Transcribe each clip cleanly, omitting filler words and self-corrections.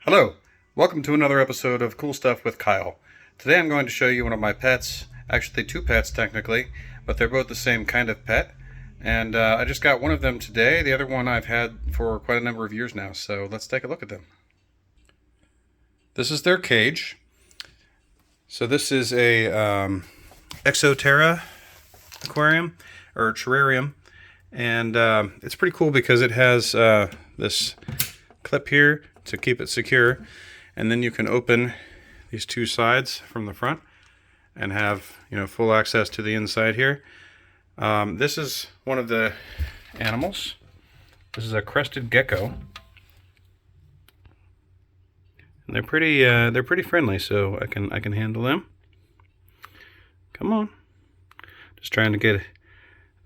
Hello, welcome to another episode of Cool Stuff with Kyle. Today I'm going to show you one of my pets, actually two pets technically, but they're both the same kind of pet. And I just got one of them today, the other one I've had for quite a number of years now, so let's take a look at them. This is their cage. So this is a Exoterra aquarium, or terrarium, and it's pretty cool because it has this clip here to keep it secure, and then you can open these two sides from the front and have full access to the inside here. This is one of the animals. This is a crested gecko, and they're pretty friendly, so I can handle them. Come on, just trying to get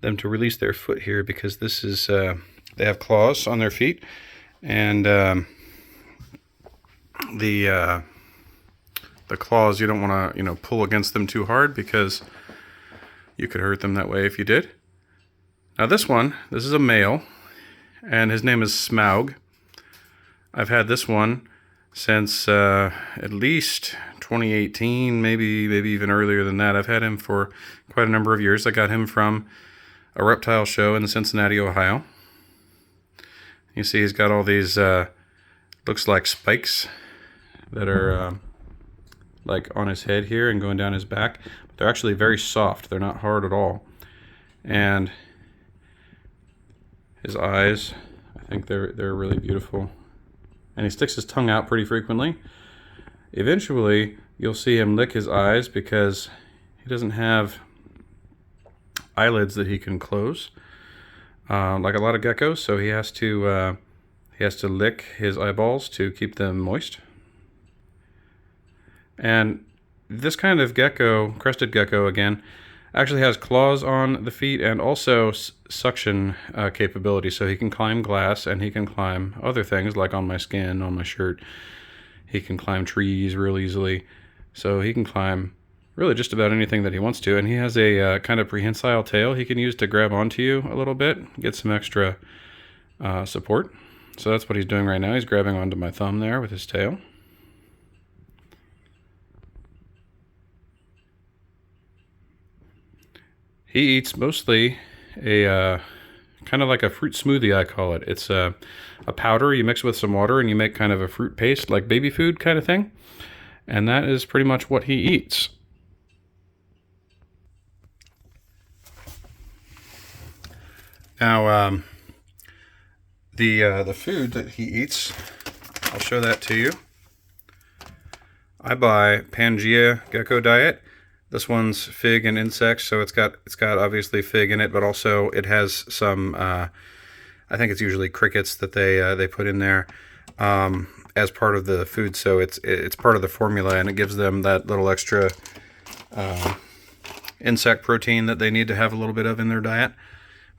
them to release their foot here because this is they have claws on their feet, and the claws, you don't want to pull against them too hard because you could hurt them that way if you did. Now this is a male, and his name is Smaug. I've had this one since at least 2018, maybe even earlier than that. I've had him for quite a number of years. I got him from a reptile show in Cincinnati, Ohio. You see he's got all these looks like spikes that are like on his head here and going down his back, but they're actually very soft. They're not hard at all. And his eyes, I think they're really beautiful. And he sticks his tongue out pretty frequently. Eventually, you'll see him lick his eyes because he doesn't have eyelids that he can close, like a lot of geckos. So he has to lick his eyeballs to keep them moist. And this kind of gecko, crested gecko again, actually has claws on the feet and also suction capability. So he can climb glass and he can climb other things like on my skin, on my shirt. He can climb trees real easily. So he can climb really just about anything that he wants to. And he has a kind of prehensile tail he can use to grab onto you a little bit, get some extra support. So that's what he's doing right now. He's grabbing onto my thumb there with his tail. He eats mostly a kind of like a fruit smoothie, I call it. It's a powder you mix with some water and you make kind of a fruit paste, like baby food kind of thing. And that is pretty much what he eats. Now, the food that he eats, I'll show that to you. I buy Pangea Gecko Diet. This one's fig and insects, so it's got obviously fig in it, but also it has some I think it's usually crickets that they put in there as part of the food. So it's part of the formula, and it gives them that little extra insect protein that they need to have a little bit of in their diet.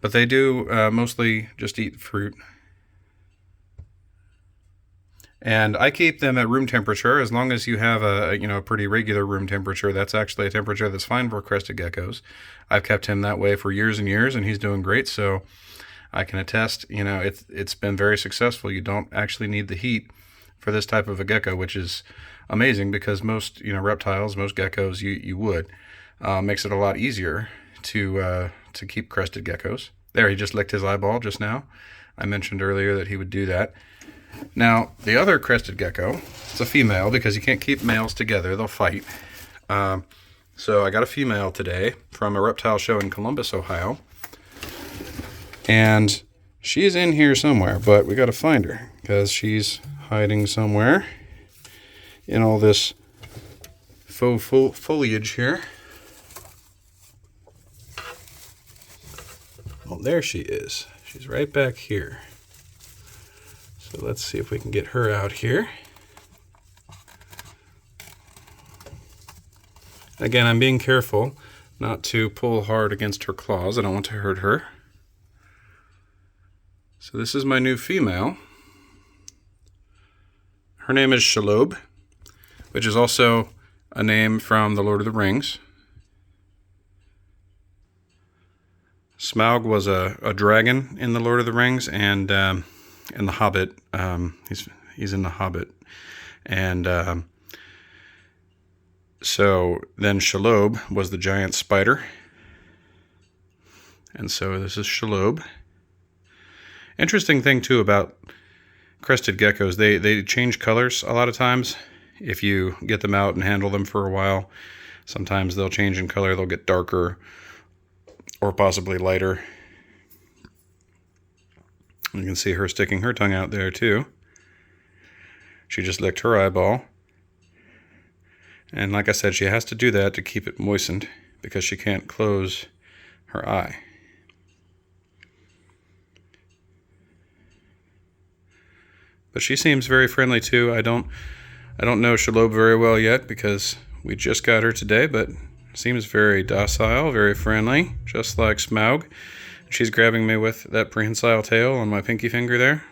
But they do mostly just eat fruit. And I keep them at room temperature as long as you have a pretty regular room temperature. That's actually a temperature that's fine for crested geckos. I've kept him that way for years and years, and he's doing great. So I can attest, it's been very successful. You don't actually need the heat for this type of a gecko, which is amazing because most reptiles, most geckos, you would. Makes it a lot easier to keep crested geckos. There, he just licked his eyeball just now. I mentioned earlier that he would do that. Now, the other crested gecko, it's a female because you can't keep males together. They'll fight. So I got a female today from a reptile show in Columbus, Ohio. And she's in here somewhere, but we got to find her because she's hiding somewhere in all this faux foliage here. Well, there she is. She's right back here. So let's see if we can get her out here. Again, I'm being careful not to pull hard against her claws. I don't want to hurt her. So this is my new female. Her name is Shelob, which is also a name from The Lord of the Rings. Smaug was a dragon in The Lord of the Rings, and in The Hobbit, He's in the Hobbit. And so then Shelob was the giant spider. And so this is Shelob. Interesting thing too about crested geckos, they change colors a lot of times. If you get them out and handle them for a while, sometimes they'll change in color. They'll get darker or possibly lighter. You can see her sticking her tongue out there too. She just licked her eyeball. And like I said, she has to do that to keep it moistened because she can't close her eye. But she seems very friendly too. I don't know Shelob very well yet because we just got her today, but seems very docile, very friendly, just like Smaug. She's grabbing me with that prehensile tail on my pinky finger there.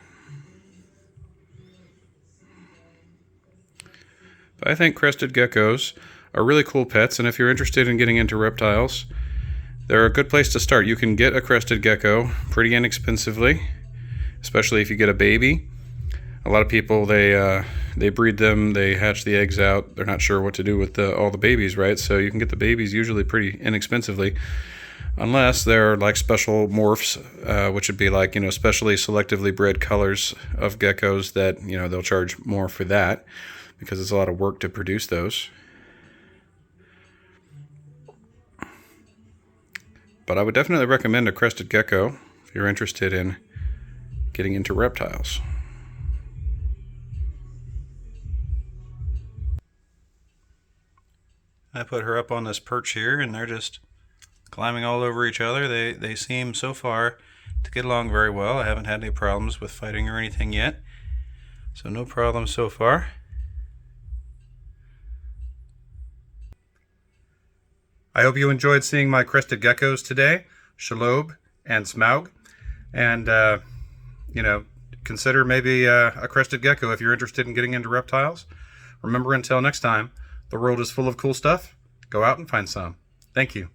But I think crested geckos are really cool pets, and if you're interested in getting into reptiles, they're a good place to start. You can get a crested gecko pretty inexpensively, especially if you get a baby. A lot of people, they breed them, they hatch the eggs out. They're not sure what to do with all the babies, right? So you can get the babies usually pretty inexpensively, unless they're like special morphs, which would be like, specially selectively bred colors of geckos that, they'll charge more for that because it's a lot of work to produce those. But I would definitely recommend a crested gecko if you're interested in getting into reptiles. I put her up on this perch here, and they're just climbing all over each other. They seem so far to get along very well. I haven't had any problems with fighting or anything yet, so no problems so far. I hope you enjoyed seeing my crested geckos today, Shelob and Smaug, and consider maybe a crested gecko if you're interested in getting into reptiles. Remember, until next time, the world is full of cool stuff. Go out and find some. Thank you.